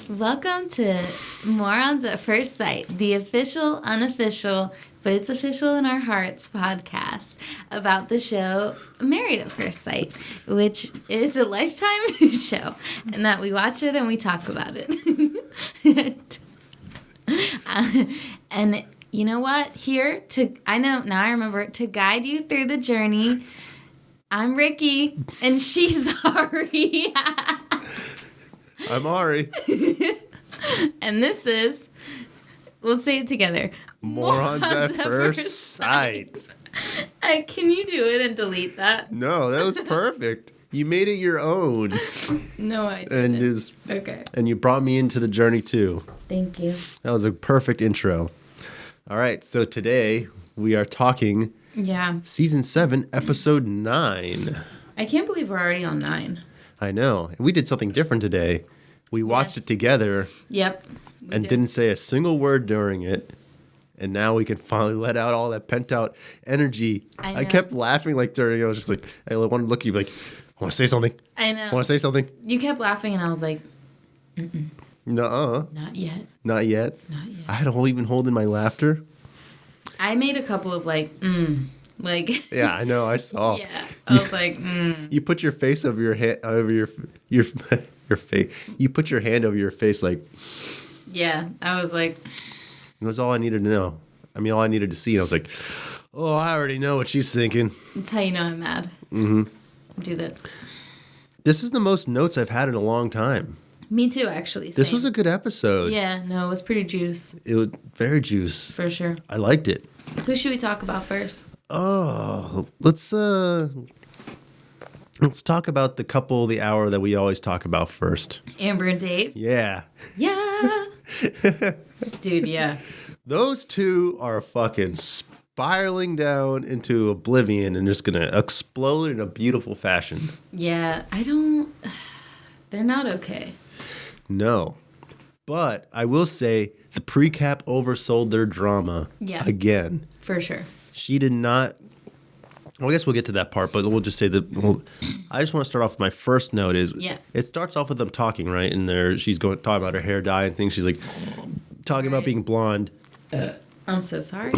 Welcome to Morons at First Sight, the official, unofficial, but it's official in our hearts podcast about the show Married at First Sight, which is a Lifetime show, and that we watch it and we talk about it. And you know what? I remember, to guide you through the journey, I'm Ricky, and she's Ari. I'm Ari. And this is, let's say it together. Morons at First Sight. Can you do it and delete that? No, that was perfect. You made it your own. No, I didn't. Okay. And you brought me into the journey too. Thank you. That was a perfect intro. All right, so today we are talking Season 7, Episode 9. I can't believe we're already on 9. I know. We did something different today. We watched it together. Yep. And didn't say a single word during it. And now we can finally let out all that pent out energy. I kept laughing during it. I was just like, I wanted to look at you like, I want to say something. I know. I want to say something. You kept laughing and I was like, Nuh-uh. Not yet. Not yet? Not yet. I had to even hold in my laughter. I made a couple of Yeah, I know. I saw. Yeah. I was like, You put your face over your head, over your face. You put your hand over your face like. Yeah, I was like. It was all I needed to know. I mean, all I needed to see. And I was like, oh, I already know what she's thinking. That's how you know I'm mad. Mm-hmm. Do that. This is the most notes I've had in a long time. Me too, actually. Same. This was a good episode. Yeah, no, it was pretty juice. It was very juice. For sure. I liked it. Who should we talk about first? Oh, let's talk about the couple of the hour that we always talk about first. Amber and Dave? Yeah. Yeah. Dude, yeah. Those two are fucking spiraling down into oblivion and just gonna explode in a beautiful fashion. Yeah, they're not okay. No. But I will say the pre-cap oversold their drama again. For sure. She did not. Well, I guess we'll get to that part, but we'll just say that. Well, I just want to start off with my first note is it starts off with them talking, right? And she's talking about her hair dye and things. She's like talking about being blonde. I'm so sorry.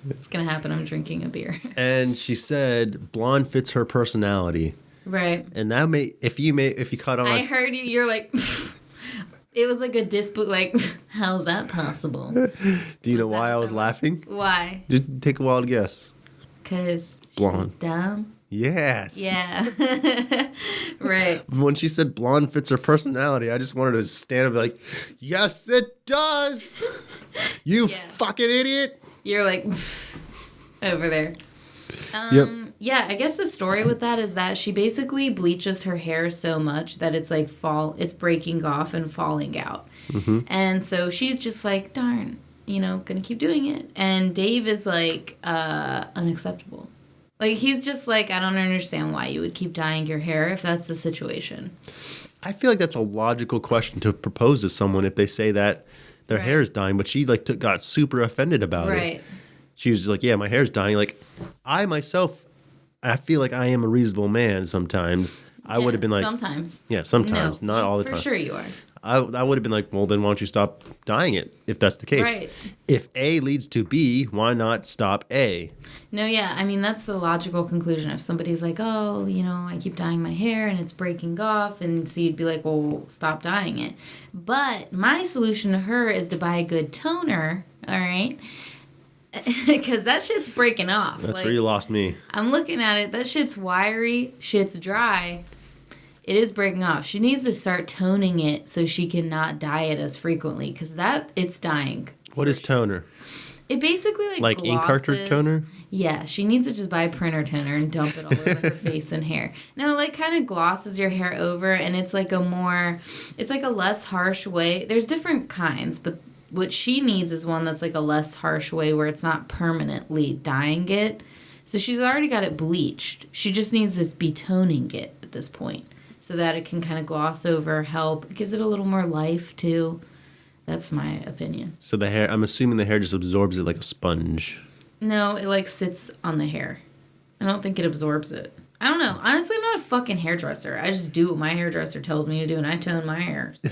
It's gonna happen. I'm drinking a beer. And she said blonde fits her personality. Right. And that if you caught on. I heard you. You're like. It was like a dispute, like, how's that possible? Do you know why I was laughing? Why? Just take a wild guess. Because blonde. She's dumb? Yes. Yeah. Right. When she said blonde fits her personality, I just wanted to stand up and be like, yes, it does. You fucking idiot. You're like, over there. Yep. Yeah, I guess the story with that is that she basically bleaches her hair so much that it's like it's breaking off and falling out. Mm-hmm. And so she's just like, darn, gonna keep doing it. And Dave is like, unacceptable. Like, he's just like, I don't understand why you would keep dyeing your hair if that's the situation. I feel like that's a logical question to propose to someone if they say that their hair is dying, but she got super offended about it. Right. She was like, yeah, my hair's dying. Like, I feel like I am a reasonable man sometimes. I would have been like... Sometimes. Yeah, sometimes. No, not all the time. For sure you are. I would have been like, well, then why don't you stop dyeing it if that's the case? Right. If A leads to B, why not stop A? No, yeah. I mean, that's the logical conclusion. If somebody's like, oh, I keep dyeing my hair and it's breaking off. And so you'd be like, well, stop dyeing it. But my solution to her is to buy a good toner, all right? Because that shit's breaking off. That's where you lost me. I'm looking at it. That shit's wiry. Shit's dry. It is breaking off. She needs to start toning it so she can not dye it as frequently. Because it's dying. What is toner? It basically like ink cartridge toner? Yeah. She needs to just buy a printer toner and dump it all over her face and hair. No, kind of glosses your hair over. And it's like a less harsh way. There's different kinds, but what she needs is one that's like a less harsh way where it's not permanently dyeing it. So she's already got it bleached. She just needs to be toning it at this point so that it can kind of gloss over, help. It gives it a little more life, too. That's my opinion. So the hair, I'm assuming the hair just absorbs it like a sponge. No, it sits on the hair. I don't think it absorbs it. I don't know. Honestly, I'm not a fucking hairdresser. I just do what my hairdresser tells me to do, and I tone my hair. So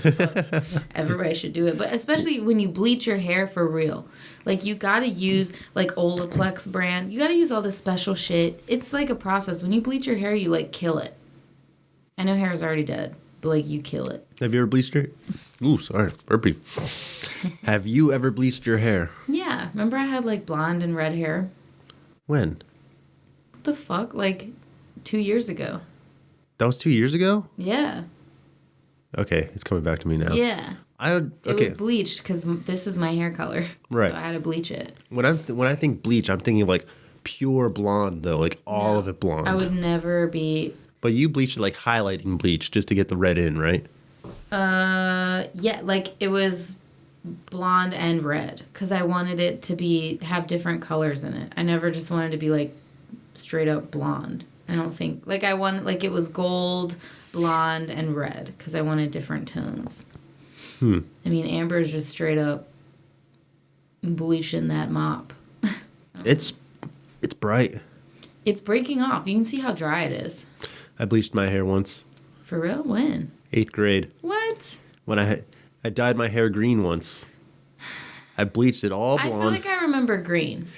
everybody should do it. But especially when you bleach your hair for real. Like, you gotta use, like, Olaplex brand. You gotta use all this special shit. It's like a process. When you bleach your hair, you, like, kill it. I know hair is already dead, but, like, you kill it. Have you ever bleached your hair? Ooh, sorry. Burpee. Have you ever bleached your hair? Yeah. Remember I had, like, blonde and red hair? When? What the fuck? Like, 2 years ago. That was 2 years ago? Yeah. Okay, it's coming back to me now. Yeah. Okay. It was bleached because this is my hair color. Right. So I had to bleach it. When I think bleach, I'm thinking of like pure blonde though, like all of it blonde. I would never be. But you bleached it like highlighting bleach just to get the red in, right? Yeah, like it was blonde and red because I wanted it to have different colors in it. I never just wanted to be like straight up blonde. I don't think like I wanted like it was gold, blonde, and red because I wanted different tones. I mean, Amber's just straight up bleaching that mop. It's bright. It's breaking off. You can see how dry it is. I bleached my hair once. For real? When? 8th grade. What? When I dyed my hair green once. I bleached it all blonde. I feel like I remember green.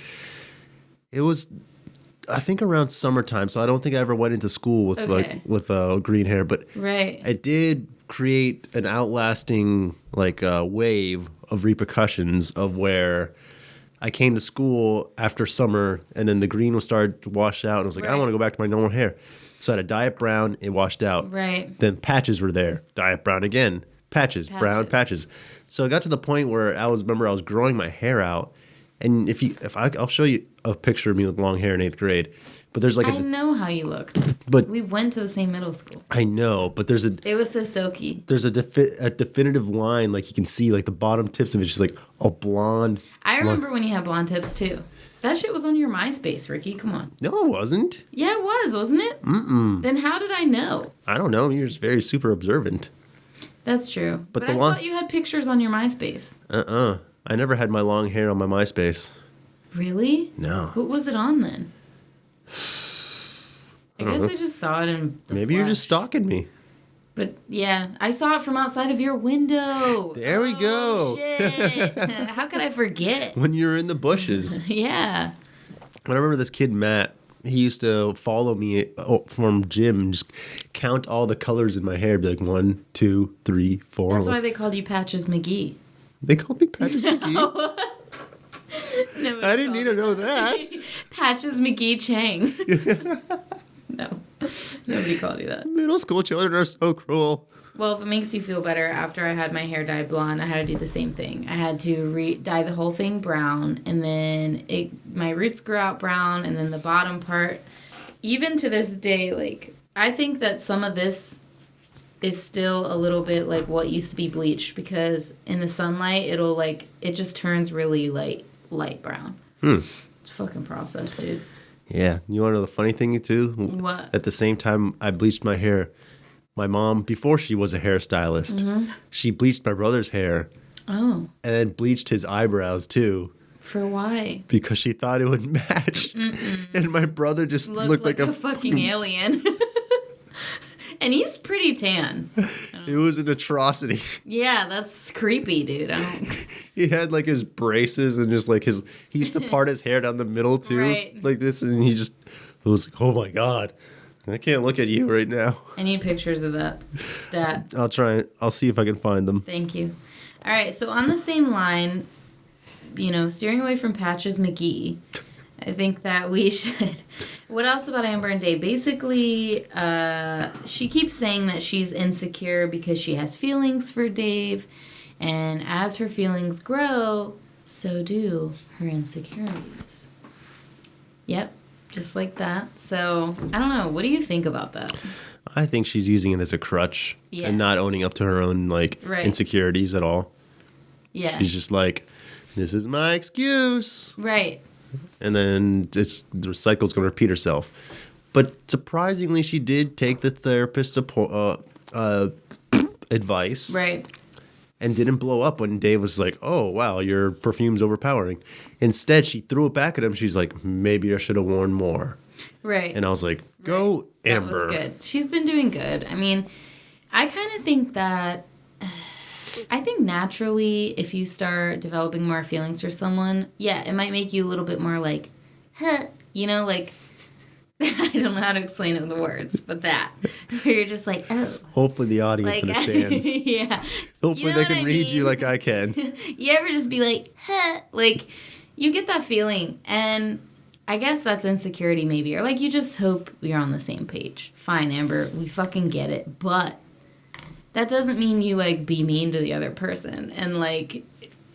It was, I think, around summertime, so I don't think I ever went into school with green hair, but right. I did create an outlasting wave of repercussions of where I came to school after summer and then the green was started to wash out and I was like, I want to go back to my normal hair. So I had to dye it brown, it washed out. Right. Then patches were there. Dye it brown again. Patches, brown patches. So it got to the point where I was growing my hair out. And I'll show you a picture of me with long hair in 8th grade. But there's like I know how you looked. But we went to the same middle school. I know, but it was so silky. There's a definitive line, like you can see like the bottom tips of it, just like a blonde. I remember when you had blonde tips too. That shit was on your MySpace, Ricky. Come on. No, it wasn't. Yeah, it was, wasn't it? Mm-mm. Then how did I know? I don't know. You're just very super observant. That's true. But I thought you had pictures on your MySpace. I never had my long hair on my MySpace. Really? No. What was it on then? I guess I just saw it in the Maybe flash. you're just stalking me. But yeah, I saw it from outside of your window. There we go. Shit. How could I forget? When you were in the bushes. Yeah. I remember this kid, Matt. He used to follow me from gym and just count all the colors in my hair. Be like 1, 2, 3, 4. That's why they called you Patches McGee. They called me Patches McGee? I didn't need to know that. Patches McGee Chang. No. Nobody called you that. Middle school children are so cruel. Well, if it makes you feel better, after I had my hair dyed blonde, I had to do the same thing. I had to dye the whole thing brown, and then my roots grew out brown, and then the bottom part. Even to this day, like, I think that some of this is still a little bit like what used to be bleached, because in the sunlight, it just turns really light brown. It's a fucking process, dude. Yeah. You want to know the funny thing, too? What? At the same time I bleached my hair, my mom, before she was a hairstylist, she bleached my brother's hair. Oh. And then bleached his eyebrows, too. For why? Because she thought it would match. And my brother just looked like a fucking alien. And he's pretty tan. It was an atrocity. Yeah, that's creepy, dude. He had like his braces and just like he used to part his hair down the middle too. Right. Like this, and it was like, oh my God. I can't look at you right now. I need pictures of that stat. I'll try. I'll see if I can find them. Thank you. All right, so on the same line, steering away from Patches McGee, I think that we should... What else about Amber and Dave? Basically, she keeps saying that she's insecure because she has feelings for Dave, and as her feelings grow, so do her insecurities. Yep, just like that. So, I don't know. What do you think about that? I think she's using it as a crutch and not owning up to her own insecurities at all. Yeah. She's just like, this is my excuse. Right. And then the cycle's going to repeat herself. But surprisingly, she did take the therapist's advice. Right. And didn't blow up when Dave was like, oh, wow, your perfume's overpowering. Instead, she threw it back at him. She's like, maybe I should have worn more. Right. And I was like, Go Amber. That was good. She's been doing good. I mean, I kind of think that... I think naturally, if you start developing more feelings for someone, yeah, it might make you a little bit more like, huh, you know, like, I don't know how to explain it with the words, but that, where you're just like, oh. Hopefully the audience like, understands. Yeah. Hopefully they can read you like I can. You ever just be like, huh, like, you get that feeling, and I guess that's insecurity maybe, or like you just hope you're on the same page. Fine, Amber, we fucking get it, but that doesn't mean you, like, be mean to the other person and, like,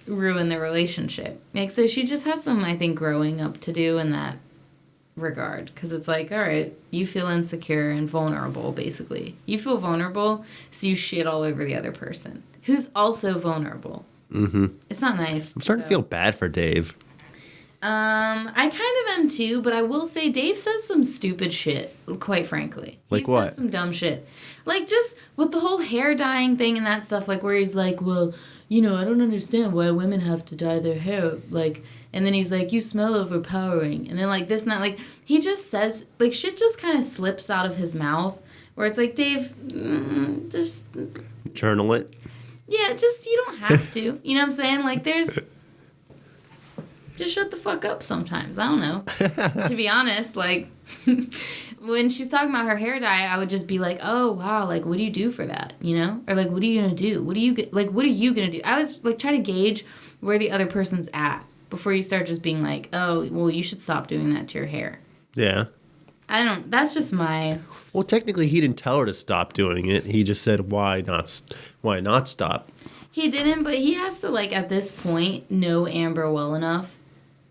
ruin the relationship. Like, so she just has some, I think, growing up to do in that regard. Because it's like, all right, you feel insecure and vulnerable, basically. You feel vulnerable, so you shit all over the other person, who's also vulnerable. Mm-hmm. It's not nice. I'm starting to feel bad for Dave. I kind of am, too, but I will say Dave says some stupid shit, quite frankly. Like what? He says some dumb shit. Like, just with the whole hair dyeing thing and that stuff, like, where he's like, well, you know, I don't understand why women have to dye their hair, like, and then he's like, you smell overpowering, and then, like, this and that, like, he just says, like, shit just kind of slips out of his mouth, where it's like, Dave, just... Journal it? Yeah, just, you don't have to, you know what I'm saying? Like, there's... Just shut the fuck up sometimes. I don't know. To be honest, like, when she's talking about her hair dye, I would just be like, oh, wow, like, what do you do for that, you know? Or, like, what are you going to do? What are you going to do? I was, like, trying to gauge where the other person's at before you start just being like, oh, well, you should stop doing that to your hair. Yeah. That's just my... Well, technically, he didn't tell her to stop doing it. He just said, why not stop? He didn't, but he has to, like, at this point, know Amber well enough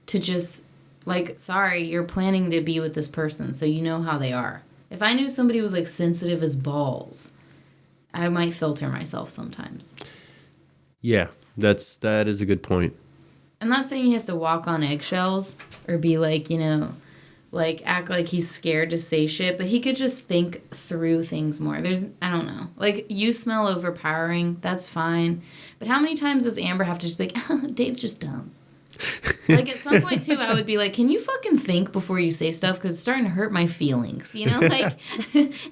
to just, like, sorry, you're planning to be with this person, so you know how they are. If I knew somebody was, like, sensitive as balls, I might filter myself sometimes. Yeah, that is a good point. I'm not saying he has to walk on eggshells or be, like, you know, like, act like he's scared to say shit, but he could just think through things more. I don't know. Like, you smell overpowering, that's fine. But how many times does Amber have to just be like, oh, Dave's just dumb? Like, at some point, too, I would be like, can you fucking think before you say stuff? Because it's starting to hurt my feelings, you know? Like,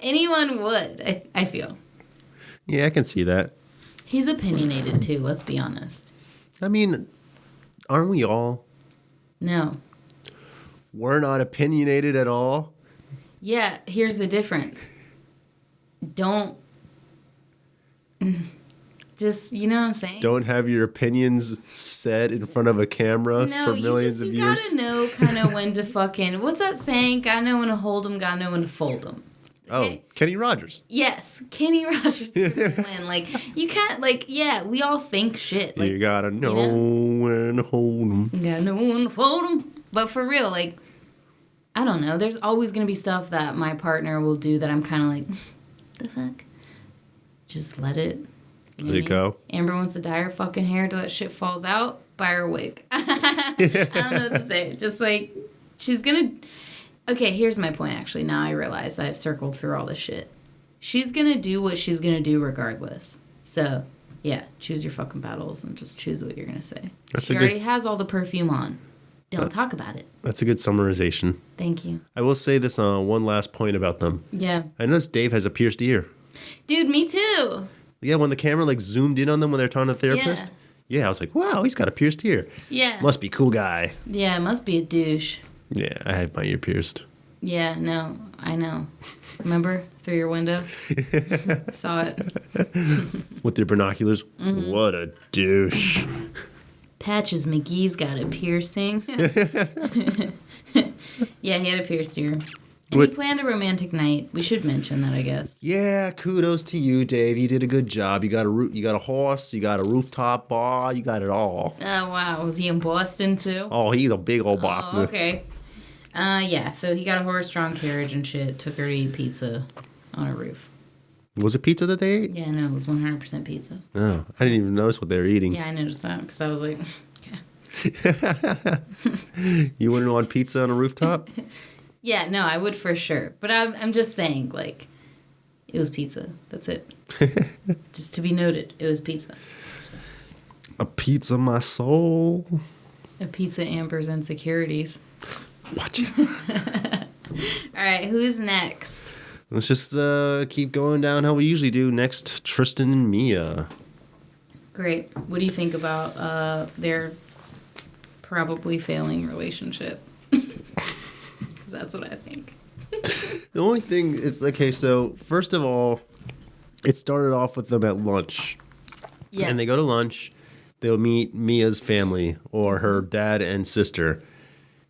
anyone would, I feel. Yeah, I can see that. He's opinionated, too, let's be honest. I mean, aren't we all? No. We're not opinionated at all? Yeah, here's the difference. Don't... Just, you know what I'm saying? Don't have your opinions said in front of a camera for millions of years. You gotta know kind of when to fucking... What's that saying? Gotta know when to hold them, gotta know when to fold them. Okay? Oh, Kenny Rogers. Yes, Kenny Rogers. Like, you can't, like, yeah, we all think shit. Like, you gotta know when to hold them. You gotta know when to fold them. But for real, like, I don't know. There's always gonna be stuff that my partner will do that I'm kind of like, the fuck? Just let it... Let it go. Amber wants to dye her fucking hair till that shit falls out. Buy her a wig. I don't know what to say. Just like, she's gonna... Okay, here's my point, actually. Now I realize I've circled through all this shit. She's gonna do what she's gonna do regardless. So, yeah, choose your fucking battles and just choose what you're gonna say. She already has all the perfume on. Don't talk about it. That's a good summarization. Thank you. I will say this one last point about them. Yeah. I noticed Dave has a pierced ear. Dude, me too. Yeah, when the camera, like, zoomed in on them when they're talking to the therapist. Yeah, I was like, wow, he's got a pierced ear. Yeah. Must be a cool guy. Yeah, must be a douche. Yeah, I had my ear pierced. Yeah, no, I know. Remember? Through your window? Saw it. With your binoculars? Mm-hmm. What a douche. Patches McGee's got a piercing. Yeah, he had a pierced ear. And he planned a romantic night. We should mention that, I guess. Yeah, kudos to you, Dave. You did a good job. You got a horse, you got a rooftop bar, you got it all. Oh, wow. Was he in Boston, too? Oh, he's a big old Boston. Oh, okay. Yeah, so he got a horse-drawn carriage and shit. Took her to eat pizza on a roof. Was it pizza that they ate? Yeah, no, it was 100% pizza. Oh, I didn't even notice what they were eating. Yeah, I noticed that because I was like, okay. You wouldn't want pizza on a rooftop? Yeah, no, I would for sure. But I'm just saying, like, it was pizza. That's it. Just to be noted, it was pizza. A pizza, my soul. A pizza, Amber's insecurities. Watch it. All right, who's next? Let's just keep going down how we usually do. Next, Tristan and Mia. Great. What do you think about their probably failing relationship? Because that's what I think. The only thing is, okay, so first of all, it started off with them at lunch. Yes. And they go to lunch. They'll meet Mia's family or her dad and sister.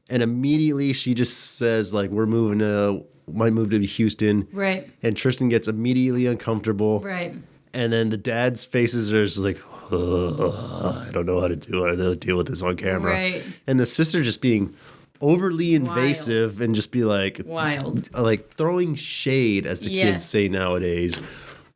And immediately she just says, like, might move to Houston. Right. And Tristan gets immediately uncomfortable. Right. And then the dad's faces are just like, I don't know how to deal with this on camera. Right. And the sister just being overly invasive and just be like, wild, like throwing shade, as the kids say nowadays,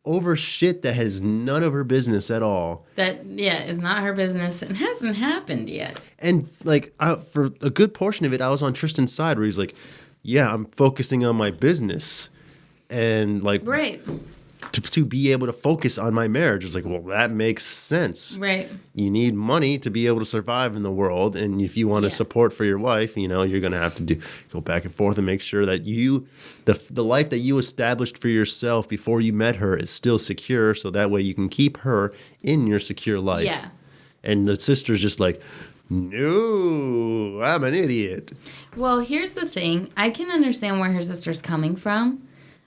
over shit that has none of her business at all. That is not her business and hasn't happened yet. And like for a good portion of it, I was on Tristan's side where he's like, yeah, I'm focusing on my business, and like right. To be able to focus on my marriage is like, well, that makes sense. Right. You need money to be able to survive in the world. And if you want to support for your wife, you're going to have to go back and forth and make sure that the life that you established for yourself before you met her is still secure. So that way you can keep her in your secure life. Yeah. And the sister's just like, no, I'm an idiot. Well, here's the thing. I can understand where her sister's coming from.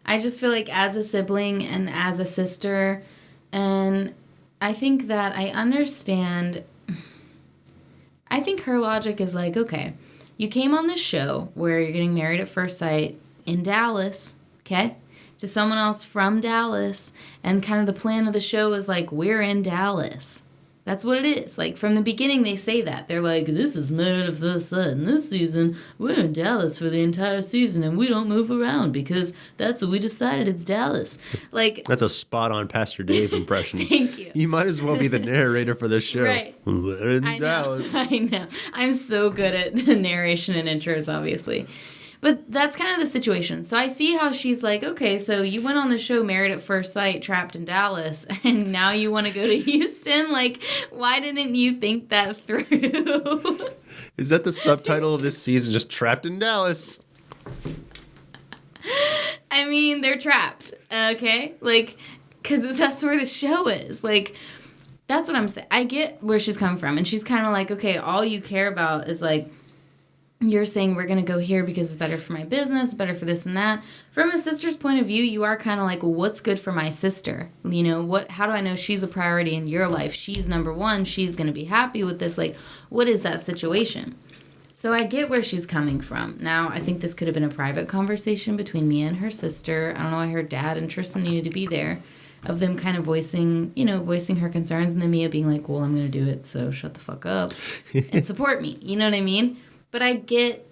I just feel like as a sibling and as a sister, and I think that I understand. I think her logic is like, okay, you came on this show where you're getting married at first sight in Dallas, okay, to someone else from Dallas, and kind of the plan of the show is like, we're in Dallas. That's what it is. Like, from the beginning, they say that. They're like, this is Married at First Sight, and this season, we're in Dallas for the entire season, and we don't move around because that's what we decided. It's Dallas. Like, that's a spot-on Pastor Dave impression. Thank you. You might as well be the narrator for this show. Right. We're in Dallas. I know. I'm so good at the narration and intros, obviously. But that's kind of the situation. So I see how she's like, okay, so you went on the show Married at First Sight, trapped in Dallas, and now you want to go to Houston? Like, why didn't you think that through? Is that the subtitle of this season, just Trapped in Dallas? I mean, they're trapped, okay? Like, because that's where the show is. Like, that's what I'm saying. I get where she's coming from, and she's kind of like, okay, all you care about is, like, you're saying we're going to go here because it's better for my business, better for this and that. From a sister's point of view, you are kind of like, well, what's good for my sister? You know, how do I know she's a priority in your life? She's number one. She's going to be happy with this. Like, what is that situation? So I get where she's coming from. Now, I think this could have been a private conversation between Mia and her sister. I don't know why her dad and Tristan needed to be there, of them kind of voicing her concerns, and then Mia being like, well, I'm going to do it, so shut the fuck up and support me. You know what I mean? But I get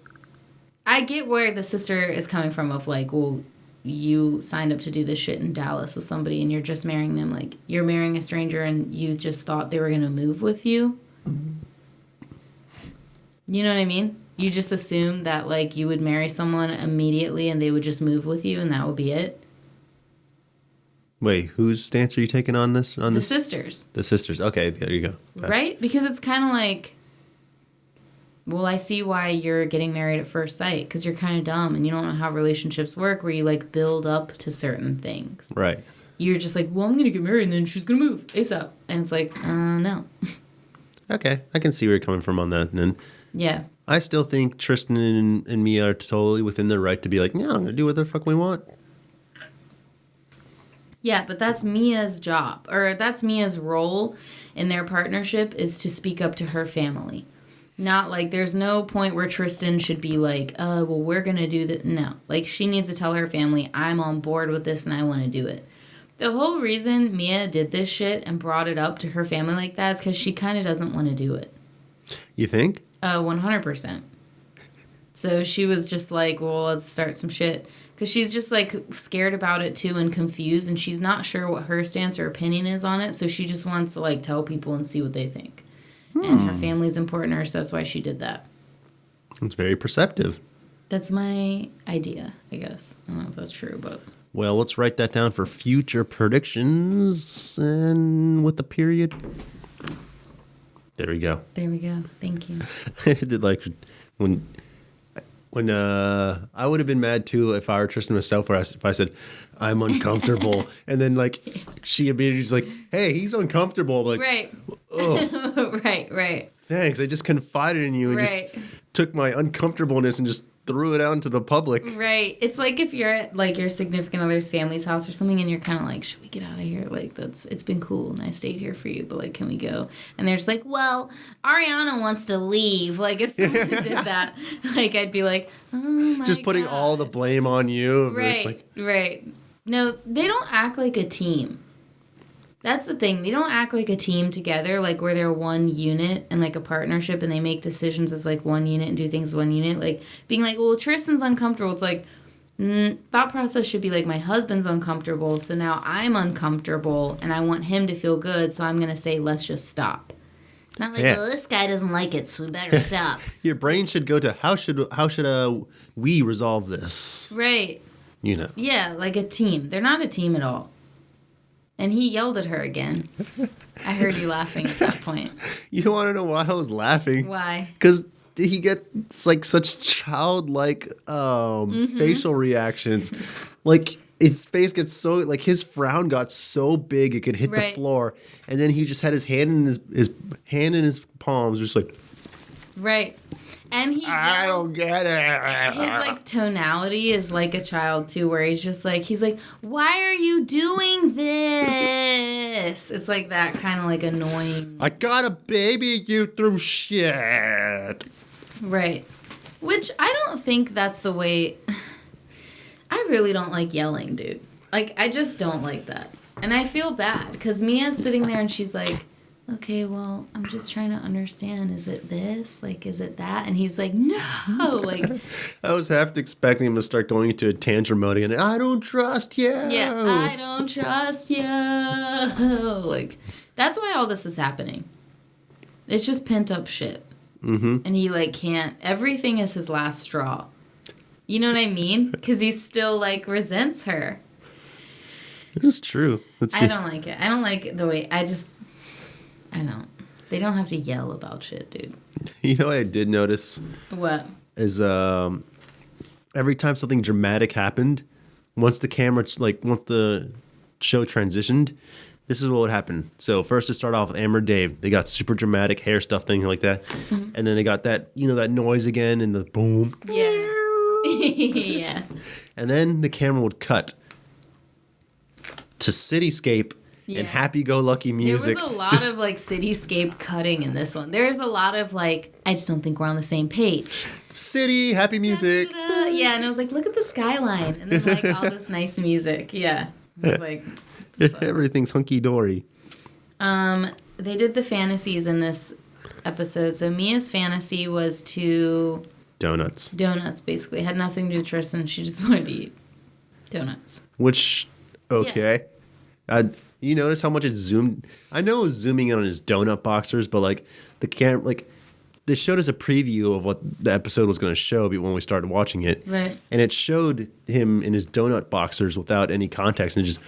where the sister is coming from of like, well, you signed up to do this shit in Dallas with somebody and you're just marrying them. Like, you're marrying a stranger and you just thought they were going to move with you. You know what I mean? You just assumed that, like, you would marry someone immediately and they would just move with you and that would be it. Wait, whose stance are you taking on this? The sisters. The sisters. Okay, there you go. Right? Because it's kind of like, well, I see why you're getting married at first sight, because you're kind of dumb and you don't know how relationships work where you, like, build up to certain things. Right. You're just like, well, I'm going to get married and then she's going to move ASAP. And it's like, no. Okay, I can see where you're coming from on that. And yeah. I still think Tristan and Mia are totally within their right to be like, yeah, I'm going to do what the fuck we want. Yeah, but that's Mia's job, or that's Mia's role in their partnership, is to speak up to her family. Not like, there's no point where Tristan should be like, well, we're going to do that. No. Like, she needs to tell her family, I'm on board with this and I want to do it. The whole reason Mia did this shit and brought it up to her family like that is because she kind of doesn't want to do it. You think? 100%. So she was just like, well, let's start some shit. Because she's just, like, scared about it, too, and confused, and she's not sure what her stance or opinion is on it, so she just wants to, like, tell people and see what they think. And her family's important to her, so that's why she did that. It's very perceptive. That's my idea, I guess. I don't know if that's true, but... Well, let's write that down for future predictions, and with the period. There we go. There we go. Thank you. I did, like, when when I would have been mad too if I were Tristan myself, if I said I'm uncomfortable, and then like she immediately was like, "Hey, he's uncomfortable." I'm like, right, oh, right. Thanks. I just confided in you and just took my uncomfortableness and just threw it out into the public. Right. It's like if you're at like your significant other's family's house or something and you're kind of like, should we get out of here? Like, it's been cool and I stayed here for you, but like, can we go? And they're just like, well, Ariana wants to leave. Like, if someone did that, like, I'd be like, oh my just putting God. all the blame on you. Right. No, they don't act like a team. That's the thing. They don't act like a team together, like where they're one unit and like a partnership and they make decisions as like one unit and do things as one unit. Like being like, well, Tristan's uncomfortable. It's like, thought process should be like my husband's uncomfortable. So now I'm uncomfortable and I want him to feel good. So I'm going to say, let's just stop. Not like, well, this guy doesn't like it, so we better stop. Your brain should go to how should we resolve this? Right. You know. Yeah, like a team. They're not a team at all. And he yelled at her again. I heard you laughing at that point. You want to know why I was laughing? Why? Because he gets like such childlike facial reactions. Like his face gets so like his frown got so big it could hit the floor, and then he just had his hand in his hand in his palms, just like. Right. And he yells, I don't get it. His like tonality is like a child too, where he's like, why are you doing this? It's like that kind of like annoying. I gotta baby you through shit. Right. Which I don't think that's the way. I really don't like yelling, dude. Like, I just don't like that. And I feel bad because Mia's sitting there and she's like, okay, well, I'm just trying to understand. Is it this? Like, is it that? And he's like, no. Like, I was half expecting him to start going into a tantrum mode again. I don't trust you. Yeah, I don't trust you. Like, that's why all this is happening. It's just pent up shit. Mm-hmm. And he, like, can't. Everything is his last straw. You know what I mean? Because he still, like, resents her. It's true. I don't like it. I don't like the way. I don't. They don't have to yell about shit, dude. You know what I did notice? What? Is every time something dramatic happened, once the show transitioned, this is what would happen. So first it started off with Amber and Dave. They got super dramatic hair stuff, thing like that. Mm-hmm. And then they got that, that noise again and the boom. Yeah. Yeah. And then the camera would cut to cityscape. Yeah. And happy-go-lucky music. There was a lot of, like, cityscape cutting in this one. There's a lot of, like, I just don't think we're on the same page. City, happy music. Da, da, da. Yeah, and I was like, look at the skyline. And then, like, all this nice music. Yeah. I was like, everything's hunky-dory. They did the fantasies in this episode. So Mia's fantasy was to... Donuts, basically. It had nothing to do with Tristan. She just wanted to eat donuts. Which, okay. Yeah. You notice how much it zoomed? I know it was zooming in on his donut boxers, but like the camera, like they showed us a preview of what the episode was going to show when we started watching it, right? And it showed him in his donut boxers without any context, and it just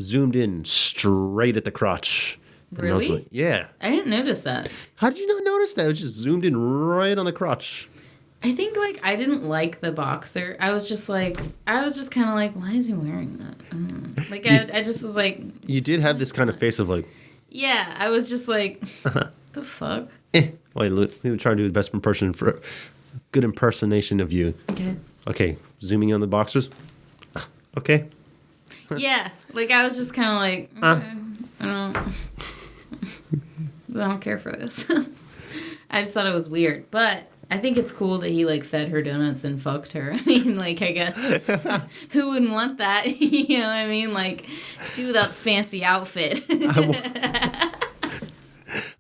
zoomed in straight at the crotch. Really? And I was like, yeah. I didn't notice that. How did you not notice that? It just zoomed in right on the crotch. I think, like, I didn't like the boxer. I was just kind of like, why is he wearing that? Like, I just was like... You did have this kind of face of, like... Yeah, I was just like, the fuck? Wait, we were trying to do the best good impersonation of you. Okay, zooming on the boxers. Okay. Yeah, like, I was just kind of like, okay, I don't care for this. I just thought it was weird, but... I think it's cool that he, like, fed her donuts and fucked her. I mean, like, I guess, who wouldn't want that? You know what I mean? Like, do that fancy outfit. I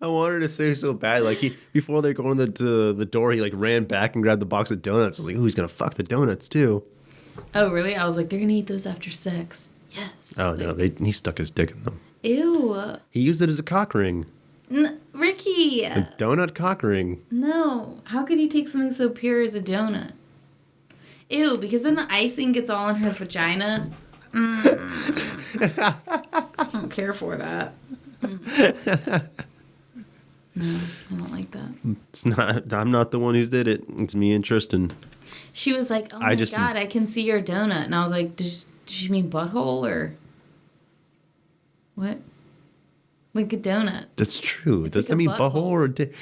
wanted to say so bad. Like, before they go in the door, he, like, ran back and grabbed the box of donuts. I was like, ooh, he's going to fuck the donuts, too. Oh, really? I was like, they're going to eat those after sex. Yes. Oh, no, he stuck his dick in them. Ew. He used it as a cock ring. Ricky! A donut cock ring. No. How could you take something so pure as a donut? Ew, because then the icing gets all in her vagina. I don't care for that. No, I don't like that. It's not. I'm not the one who did it. It's me and Tristan. She was like, "Oh my God, I can see your donut," and I was like, "Did she mean butthole or what?" Like a donut. That's true. Does that mean butthole or dick?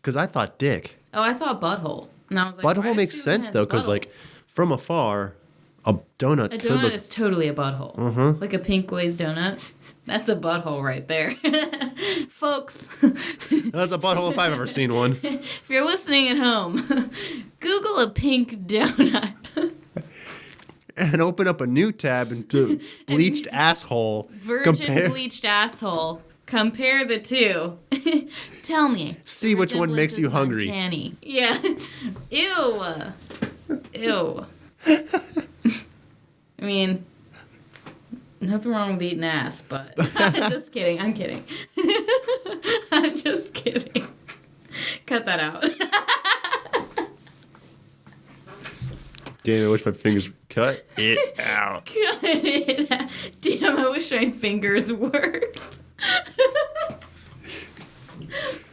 Because I thought dick. Oh, I thought butthole. And I was like, butthole makes sense though, because like from afar, a donut. A donut is totally a butthole. Like a pink glazed donut. That's a butthole right there, folks. That's a butthole if I've ever seen one. If you're listening at home, Google a pink donut. And open up a new tab and do bleached asshole. Virgin bleached asshole. Compare the two. Tell me. See which one makes you hungry. Uncanny. Yeah. Ew. Ew. I mean, nothing wrong with eating ass, but just kidding. I'm kidding. I'm just kidding. Cut that out. Damn, I wish my fingers cut it out. Cut it out. Damn, I wish my fingers worked.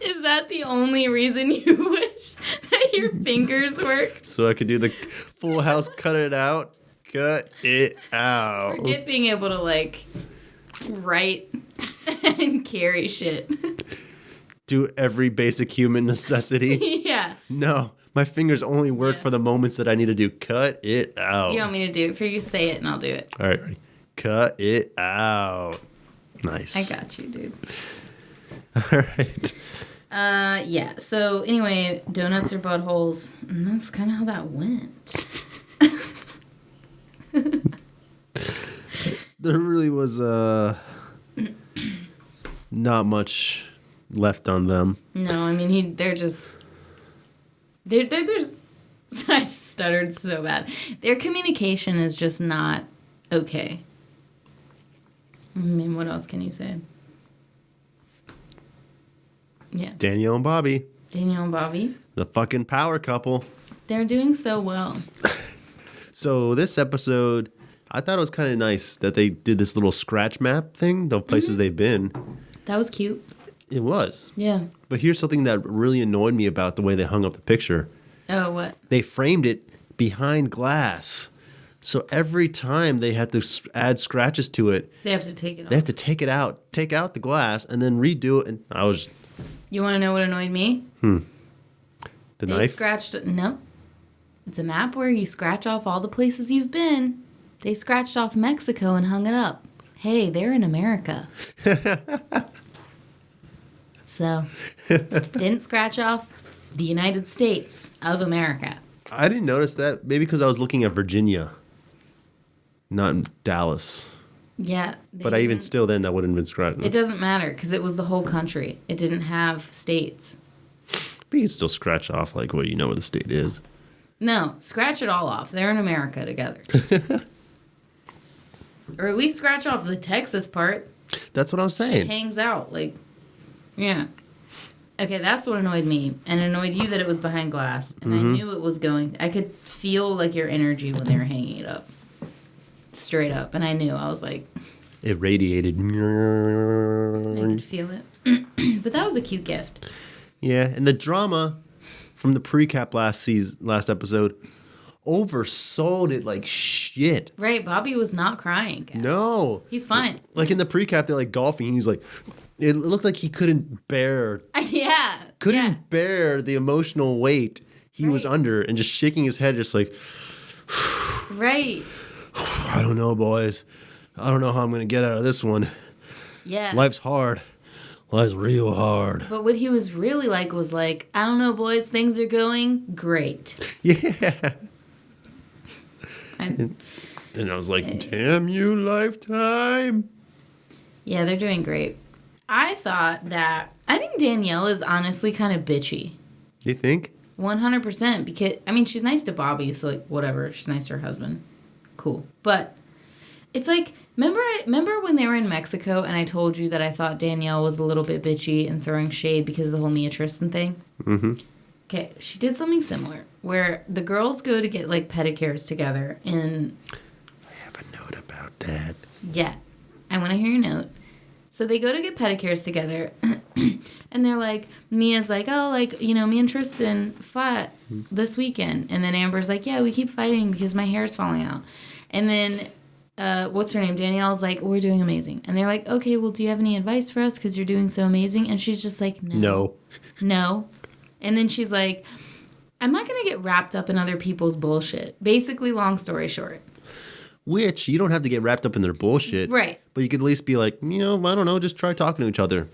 Is that the only reason you wish that your fingers worked? So I could do the full house cut it out. Cut it out. Forget being able to, like, write and carry shit. Do every basic human necessity. Yeah. No, my fingers only work for the moments that I need to do. Cut it out. You want me to do it for you? Say it and I'll do it. All right, ready. Cut it out. Nice. I got you, dude. All right. Yeah. So anyway, donuts are buttholes, and that's kind of how that went. There really was not much left on them. No, I mean they're just I just stuttered so bad. Their communication is just not okay. I mean, what else can you say? Yeah. Danielle and Bobby. Danielle and Bobby. The fucking power couple. They're doing so well. So this episode, I thought it was kind of nice that they did this little scratch map thing, the places they've been. That was cute. It was. Yeah. But here's something that really annoyed me about the way they hung up the picture. Oh, what? They framed it behind glass. So every time they had to add scratches to it, They have to take it off. they have to take it out, take out the glass, and then redo it. And I was... You want to know what annoyed me? The They knife? scratched... No. It's a map where you scratch off all the places you've been. They scratched off Mexico and hung it up. Hey, they're in America. So, didn't scratch off the United States of America. I didn't notice that. Maybe because I was looking at Virginia, not in Dallas. Yeah. But even still then, that wouldn't have been scratched. It doesn't matter because it was the whole country. It didn't have states. But you can still scratch off, like, what you know where the state is. No, scratch it all off. They're in America together. Or at least scratch off the Texas part. That's what I was saying. Shit hangs out. Like, yeah. Okay, that's what annoyed me. And annoyed you that it was behind glass. And I knew it was going. I could feel, like, your energy when they were hanging it up. Straight up. And I knew. I was like... It radiated. I could feel it. But that was a cute gift. Yeah, and the drama from the pre-cap last episode oversold it like shit. Right, Bobby was not crying. No. He's fine. Like in the pre-cap, they're like golfing. And he's like, it looked like he couldn't bear. Yeah. Couldn't bear the emotional weight he was under and just shaking his head, just like, right. I don't know, boys. I don't know how I'm going to get out of this one. Yeah. Life's hard. Life's real hard. But what he was really like was like, I don't know, boys, things are going great. Yeah. And I was like, damn you, Lifetime. Yeah, they're doing great. I think Danielle is honestly kind of bitchy. You think? 100%. Because, I mean, she's nice to Bobby, so, like, whatever. She's nice to her husband. Cool. But it's like, remember when they were in Mexico and I told you that I thought Danielle was a little bit bitchy and throwing shade because of the whole Mia Tristan thing? Mm-hmm. Okay, she did something similar where the girls go to get, like, pedicures together and... I have a note about that. Yeah. I want to hear your note. So they go to get pedicures together And they're like, Mia's like, oh, like, you know, me and Tristan fought this weekend. And then Amber's like, yeah, we keep fighting because my hair's falling out. And then, what's her name? Danielle's like, we're doing amazing. And they're like, okay, well, do you have any advice for us? Because you're doing so amazing. And she's just like, no. And then she's like, I'm not going to get wrapped up in other people's bullshit. Basically, long story short. Which, you don't have to get wrapped up in their bullshit. Right. But you could at least be like, you know, I don't know, just try talking to each other.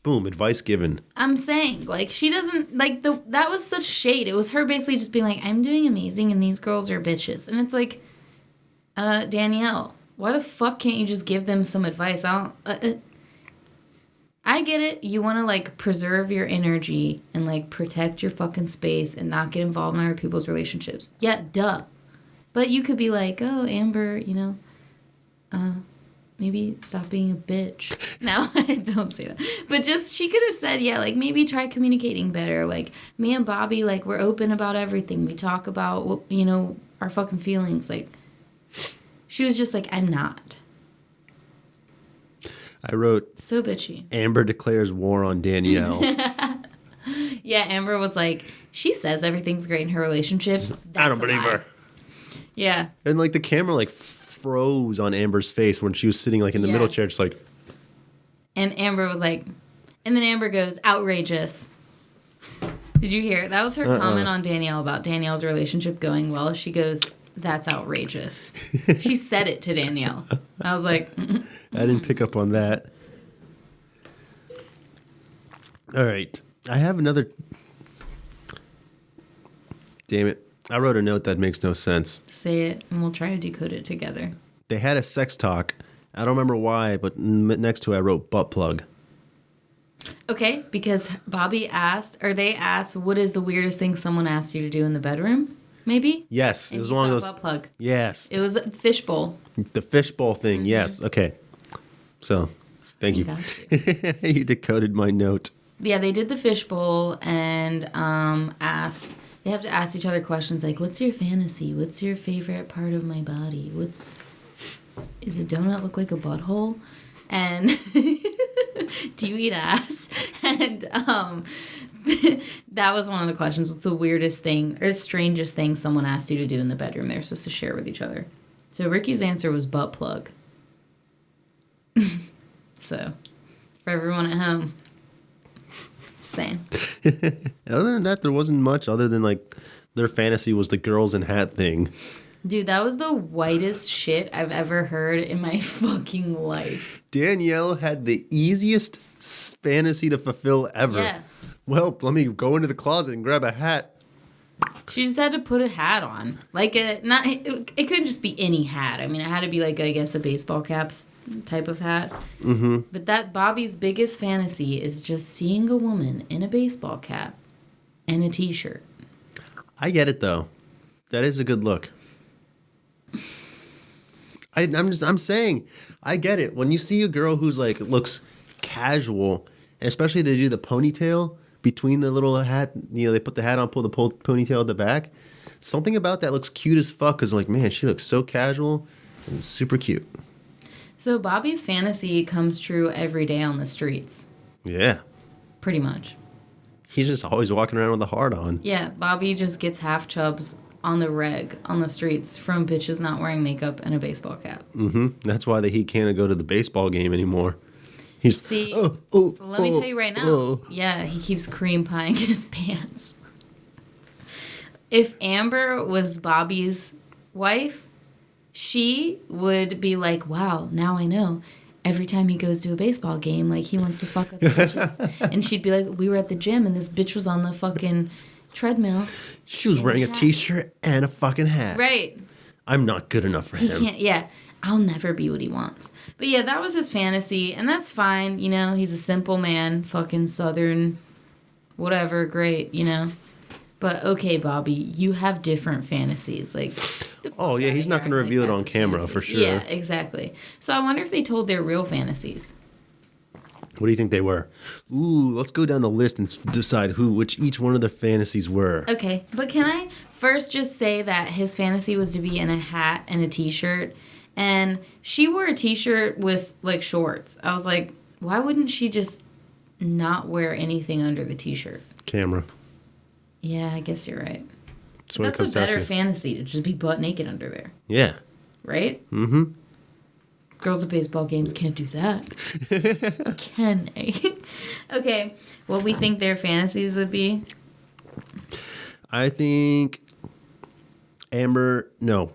Boom, advice given. I'm saying, like, she doesn't, like, that was such shade. It was her basically just being like, I'm doing amazing and these girls are bitches. And it's like, Danielle, why the fuck can't you just give them some advice? I get it. You want to, like, preserve your energy and, like, protect your fucking space and not get involved in other people's relationships. Yeah, duh. But you could be like, oh, Amber, you know, maybe stop being a bitch. No, I don't say that. But just, she could have said, yeah, like, maybe try communicating better. Like, me and Bobby, like, we're open about everything. We talk about, you know, our fucking feelings. Like, she was just like, I'm not. I wrote, so bitchy. Amber declares war on Danielle. Yeah, Amber was like, she says everything's great in her relationship. I don't believe her. Yeah. And, like, the camera, like, froze on Amber's face when she was sitting, like, in the middle chair, just like. And Amber was like, and then Amber goes, outrageous. Did you hear? That was her comment on Danielle about Danielle's relationship going well. She goes, that's outrageous. She said it to Danielle. I was like, I didn't pick up on that. All right. I have another. Damn it. I wrote a note that makes no sense. Say it, and we'll try to decode it together. They had a sex talk. I don't remember why, but next to it I wrote butt plug. Okay, because they asked, what is the weirdest thing someone asked you to do in the bedroom? Maybe? Yes. And it was one of those. Butt plug. Yes. It was a fishbowl. The fishbowl thing, yes. Okay. So, thank you. You decoded my note. Yeah, they did the fishbowl and asked. They have to ask each other questions like, what's your fantasy? What's your favorite part of my body? Is a donut look like a butthole? And do you eat ass? And that was one of the questions. What's the weirdest thing or strangest thing someone asked you to do in the bedroom they're supposed to share with each other? So Ricky's answer was butt plug. So, for everyone at home. Same. Other than that, there wasn't much other than, like, their fantasy was the girls in hat thing. Dude, that was the whitest shit I've ever heard in my fucking life. Danielle had the easiest fantasy to fulfill ever. Yeah. Well, let me go into the closet and grab a hat. She just had to put a hat on. Like, it couldn't just be any hat. I mean, it had to be, like, I guess, a baseball cap type of hat. Mm-hmm. But that Bobby's biggest fantasy is just seeing a woman in a baseball cap and a t-shirt. I get it, though. That is a good look. I'm saying, I get it. When you see a girl who's, like, looks casual, and especially they do the ponytail between the little hat, you know, they put the hat on, pull the ponytail at the back. Something about that looks cute as fuck, because, like, man, she looks so casual and super cute. So Bobby's fantasy comes true every day on the streets. Yeah. Pretty much. He's just always walking around with a heart on. Yeah, Bobby just gets half chubs on the reg on the streets from bitches not wearing makeup and a baseball cap. Mm-hmm. That's why he can't go to the baseball game anymore. Let me tell you right now. Yeah, he keeps cream pieing his pants. If Amber was Bobby's wife, she would be like, wow, now I know. Every time he goes to a baseball game, like, he wants to fuck up the bitches. And she'd be like, we were at the gym and this bitch was on the fucking treadmill. She was wearing a t-shirt and a fucking hat. Right. I'm not good enough for him. Yeah. I'll never be what he wants. But yeah, that was his fantasy, and that's fine. You know, he's a simple man, fucking Southern, whatever, great, you know. But okay, Bobby, you have different fantasies. Like, oh yeah, he's not going to reveal it on camera for sure. Yeah, exactly. So I wonder if they told their real fantasies. What do you think they were? Ooh, let's go down the list and decide which each one of the fantasies were. Okay, but can I first just say that his fantasy was to be in a hat and a t-shirt, and she wore a t-shirt with, like, shorts. I was like, why wouldn't she just not wear anything under the t-shirt? Camera. Yeah, I guess you're right. That's a better fantasy to just be butt naked under there. Yeah. Right? Mm-hmm. Girls at baseball games can't do that. Can they? Okay, what we think their fantasies would be? I think Amber, no.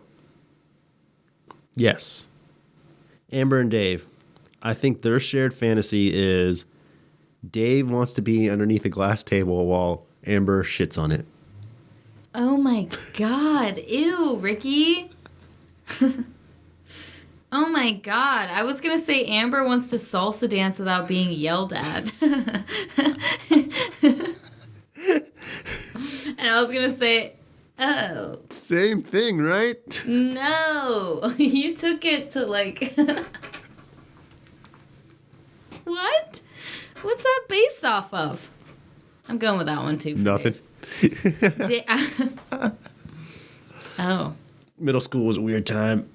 Yes. Amber and Dave. I think their shared fantasy is Dave wants to be underneath a glass table while Amber shits on it. Oh my God. Ew, Ricky. Oh my God. I was going to say Amber wants to salsa dance without being yelled at. And I was going to say, oh. Same thing, right? No. You took it to like... What? What's that based off of? I'm going with that one too. Nothing. Oh. Middle school was a weird time.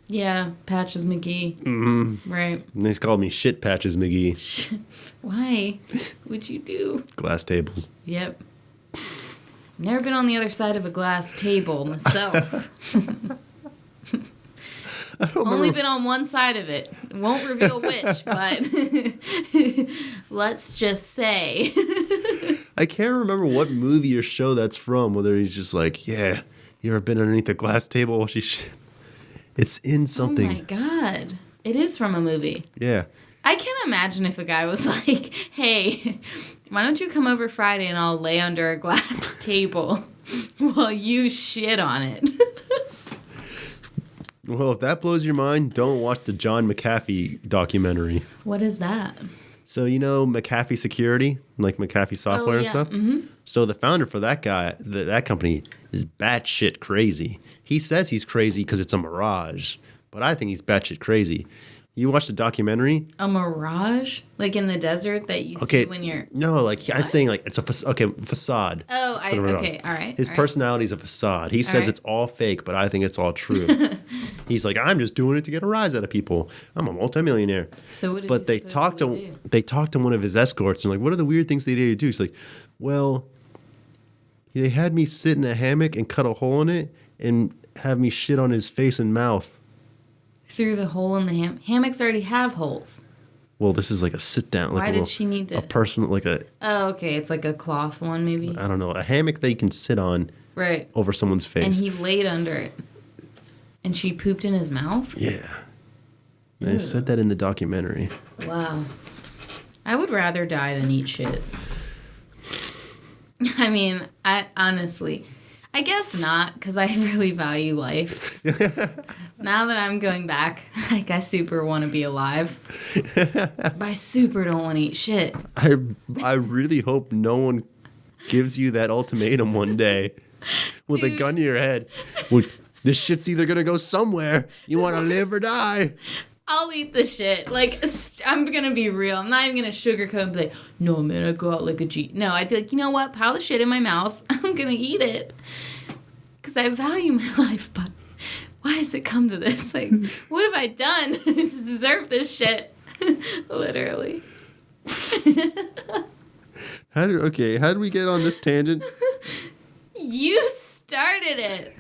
Yeah, Patches McGee. Mm-hmm. Right. And they called me Shit Patches McGee. Why? What'd you do? Glass tables. Yep. Never been on the other side of a glass table myself. Only been on one side of it. Won't reveal which, but let's just say. I can't remember what movie or show that's from, whether he's just like, yeah, you ever been underneath a glass table while she shit? It's in something. Oh my God. It is from a movie. Yeah. I can't imagine if a guy was like, hey, why don't you come over Friday and I'll lay under a glass table while you shit on it. Well, if that blows your mind, don't watch the John McAfee documentary. What is that? So, you know McAfee Security, like McAfee software and stuff? Mm-hmm. So the founder for that guy, that company, is batshit crazy. He says he's crazy because it's a mirage, but I think he's batshit crazy. You watch the documentary? A mirage? Like in the desert that you see when you're... No, like I'm saying like it's a facade. Oh, okay, all right. His personality is a facade. He says it's all fake, but I think it's all true. He's like, I'm just doing it to get a rise out of people. I'm a multimillionaire. So what did But they talked to one of his escorts and like, what are the weird things they did do? He's like, well, they had me sit in a hammock and cut a hole in it and have me shit on his face and mouth. Through the hole in the hammocks already have holes. Well, this is like a sit down. Like Why did she need to? A person, like a... Oh, okay. It's like a cloth one, maybe? I don't know. A hammock that you can sit on. Right. Over someone's face. And he laid under it. And she pooped in his mouth? Yeah. They said that in the documentary. Wow. I would rather die than eat shit. I mean, honestly... I guess not, because I really value life. Now that I'm going back, like, I super want to be alive. But I super don't want to eat shit. I really hope no one gives you that ultimatum one day with a gun to your head. Well, this shit's either going to go somewhere. You want to live or die. I'll eat the shit. Like, I'm going to be real. I'm not even going to sugarcoat and be like, no, man, I go out like a G. No, I'd be like, you know what? Pile the shit in my mouth. I'm going to eat it. Because I value my life, but why has it come to this? Like, what have I done to deserve this shit? Literally. How did we get on this tangent? You started it.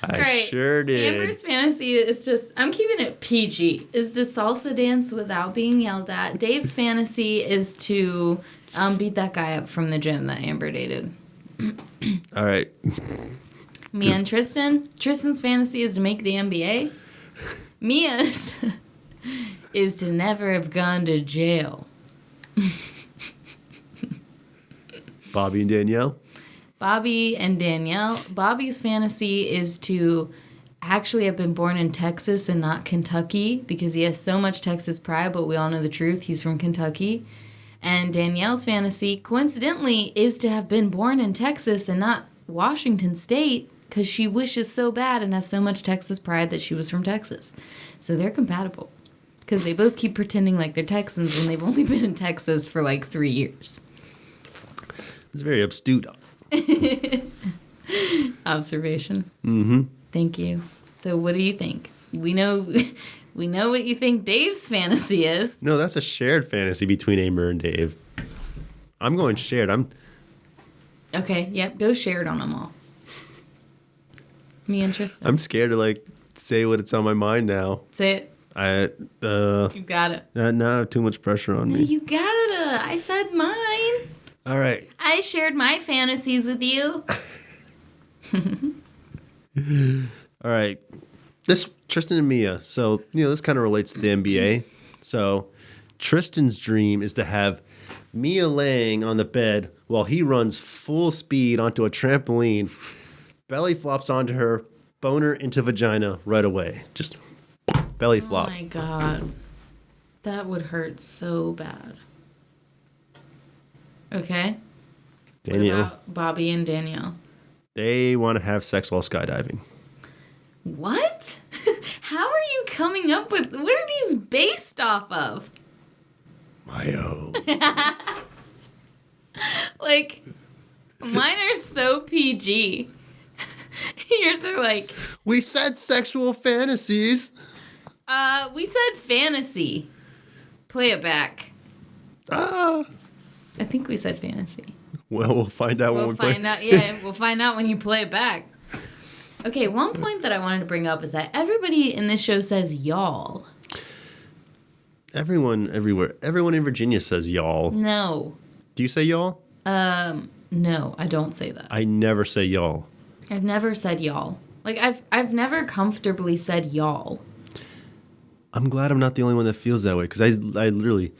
I sure did. Amber's fantasy is just, I'm keeping it PG, is to salsa dance without being yelled at. Dave's fantasy is to beat that guy up from the gym that Amber dated. All right. Mia and Tristan. Tristan's fantasy is to make the NBA. Mia's is to never have gone to jail. Bobby and Danielle. Bobby's fantasy is to actually have been born in Texas and not Kentucky because he has so much Texas pride, but we all know the truth. He's from Kentucky. And Danielle's fantasy, coincidentally, is to have been born in Texas and not Washington State because she wishes so bad and has so much Texas pride that she was from Texas. So they're compatible because they both keep pretending like they're Texans and they've only been in Texas for like 3 years. It's very astute. Observation. Mm-hmm. Thank you. So what do you think? We know We know what you think Dave's fantasy is. No, that's a shared fantasy between Amber and Dave. I'm going shared. Okay, yep, go shared on them all. Me interested. I'm scared to say what it's on my mind now. Say it. You got it. Now too much pressure on me. You gotta. I said mine. All right. I shared my fantasies with you. All right. This Tristan and Mia. So, this kind of relates to the NBA. So, Tristan's dream is to have Mia laying on the bed while he runs full speed onto a trampoline, belly flops onto her, boner into vagina right away. Just belly flop. Oh my God. That would hurt so bad. Okay. Danielle. What about Bobby and Danielle? They want to have sex while skydiving. What? How are you coming up with... What are these based off of? Mayo. Mine are so PG. Yours are We said sexual fantasies. We said fantasy. Play it back. I think we said fantasy. Well, we'll find out when we play. We'll find out when you play it back. Okay, one point that I wanted to bring up is that everybody in this show says y'all. Everyone everywhere. Everyone in Virginia says y'all. No. Do you say y'all? No, I don't say that. I never say y'all. I've never said y'all. I've never comfortably said y'all. I'm glad I'm not the only one that feels that way, because I literally,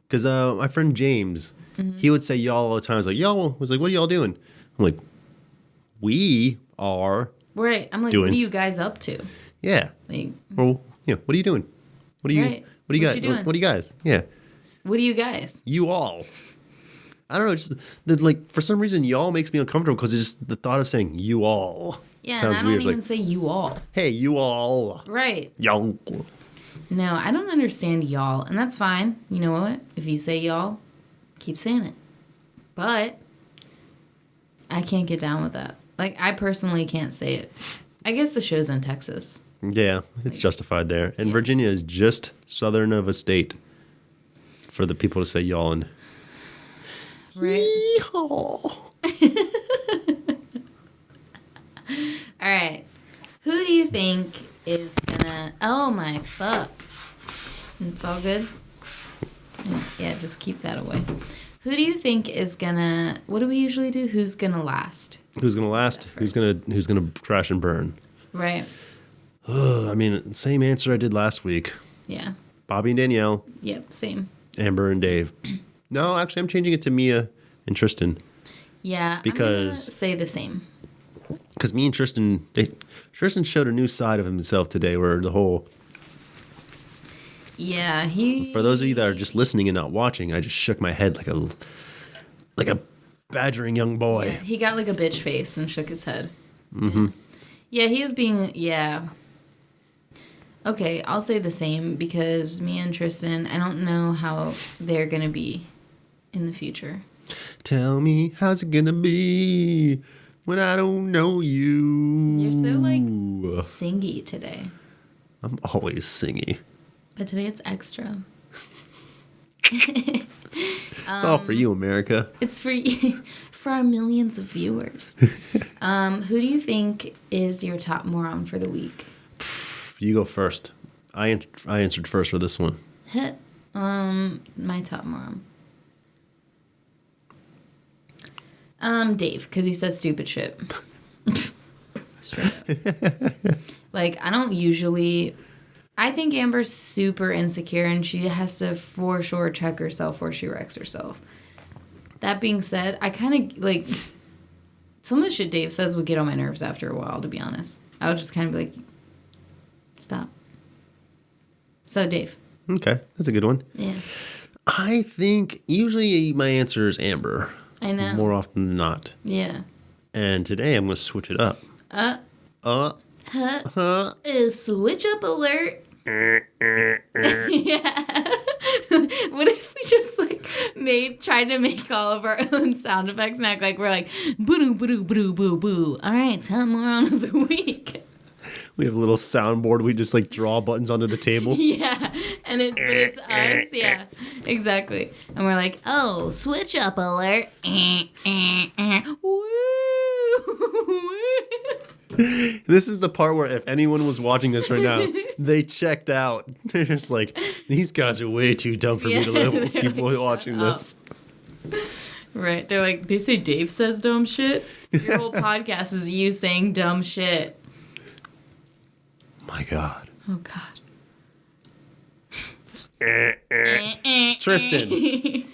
because my friend James, he would say y'all all the time. I was like, y'all, what are y'all doing? I'm like, we are. Right. I'm like, what are you guys up to? Yeah. Well, what are you doing? What are you? Right. What do you guys? Doing? What do you guys? Yeah. What do you guys? You all. I don't know. Just for some reason, y'all makes me uncomfortable because it's just the thought of saying you all. Yeah, sounds and I weird. don't even say you all. Hey, you all. Right. Y'all. No, I don't understand y'all, and that's fine. You know what? If you say y'all, keep saying it. But I can't get down with that. I personally can't say it. I guess the show's in Texas. Yeah, it's justified there. And Virginia is just southern of a state for the people to say y'all and right. Yeehaw. All right. Who do you think is gonna... Oh, my fuck. It's all good? Yeah, just keep that away. Who do you think is gonna... What do we usually do? Who's gonna last? Who's gonna last? Who's gonna crash and burn? Right. Same answer I did last week. Yeah. Bobby and Danielle. Yep, same. Amber and Dave. No, actually, I'm changing it to Mia and Tristan. Yeah, because I'm gonna say the same. Because me and Tristan, Tristan showed a new side of himself today, where the whole... Yeah, For those of you that are just listening and not watching, I just shook my head like a badgering young boy. Yeah, he got a bitch face and shook his head. Mm-hmm. Yeah, he was being... Yeah. Okay, I'll say the same because me and Tristan, I don't know how they're going to be in the future. Tell me, how's it going to be when I don't know you? You're so, singy today. I'm always singy. But today it's extra. It's all for you, America. It's for you, for our millions of viewers. Who do you think is your top moron for the week? You go first. I answered first for this one. My top moron. Dave, because he says stupid shit. Straight up. I don't usually... I think Amber's super insecure and she has to for sure check herself before she wrecks herself. That being said, I kind of, some of the shit Dave says would get on my nerves after a while, to be honest. I would just kind of be like, stop. So, Dave. Okay, that's a good one. Yeah. I think usually my answer is Amber. I know. More often than not. Yeah. And today I'm going to switch it up. Switch up alert. Yeah. What if we just tried to make all of our own sound effects and act like we're boo boo boo boo boo boo. All right, top moron of the week. We have a little soundboard. We just like draw buttons onto the table. Yeah, and it's us. Yeah, exactly. And we're like, oh, switch up alert. Woo! This is the part where if anyone was watching this right now, they checked out. They're just like, these guys are way too dumb for me to keep watching this. Right. They're like, they say Dave says dumb shit. Your whole podcast is you saying dumb shit. My God. Oh, God. Tristan.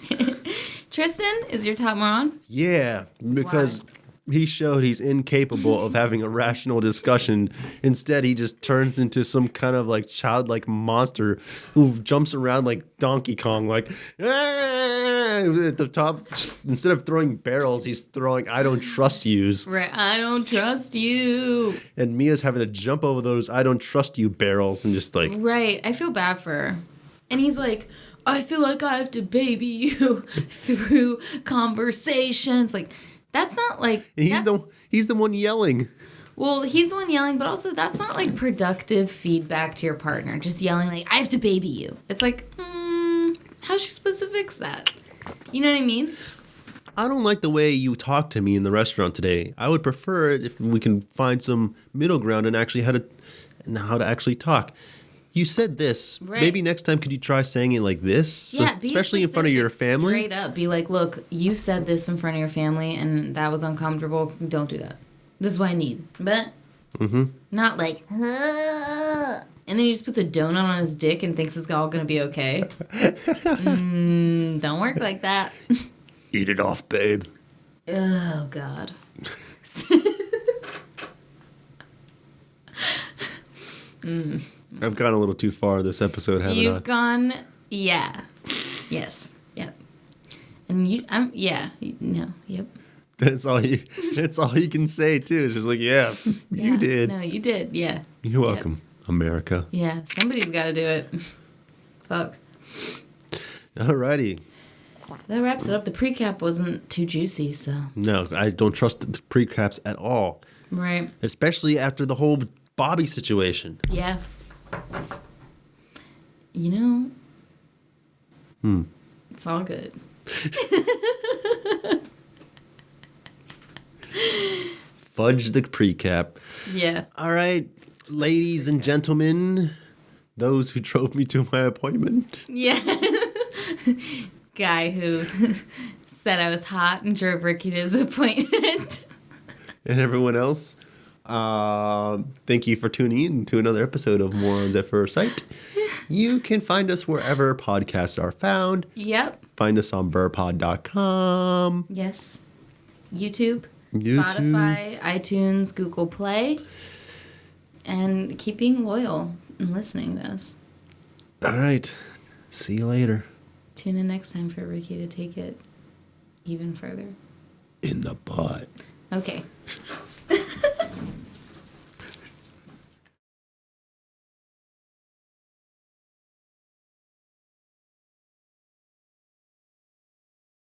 Tristan is your top moron? Yeah, because he showed he's incapable of having a rational discussion. Instead, he just turns into some kind of like childlike monster who jumps around like Donkey Kong, like at the top. Instead of throwing barrels, he's throwing "I don't trust yous." Right, I don't trust you. And Mia's having to jump over those "I don't trust you" barrels and just like. Right, I feel bad for her. And he's like, I feel like I have to baby you through conversations. Like, that's not like... He's the one yelling. Well, he's the one yelling, but also that's not like productive feedback to your partner. Just yelling like, I have to baby you. It's like, how's she supposed to fix that? You know what I mean? I don't like the way you talked to me in the restaurant today. I would prefer it if we can find some middle ground and actually how to actually talk. You said this. Right. Maybe next time could you try saying it like this? Yeah, especially in front of your family. Straight up. Be like, look, you said this in front of your family and that was uncomfortable. Don't do that. This is what I need. But not like, and then he just puts a donut on his dick and thinks it's all going to be okay. Don't work like that. Eat it off, babe. Oh, God. I've gone a little too far this episode, haven't I? You've gone, yeah. Yes. Yep. And yep. That's all you can say too. It's just like, yeah, you did. No, you did. Yeah. You're welcome, America. Yeah, somebody's got to do it. Fuck. Alrighty. That wraps it up. The pre-cap wasn't too juicy, so. No, I don't trust the pre-caps at all. Right. Especially after the whole Bobby situation. Yeah. You know. It's all good. Fudge the pre-cap. Yeah. All right, ladies and gentlemen, those who drove me to my appointment. Yeah. Guy who said I was hot and drove Ricky to his appointment. And everyone else, thank you for tuning in to another episode of Morons at First Sight. You can find us wherever podcasts are found. Yep. Find us on berpod.com. Yes. YouTube, Spotify, iTunes, Google Play. And keep being loyal and listening to us. All right. See you later. Tune in next time for Ricky to take it even further. In the butt. Okay.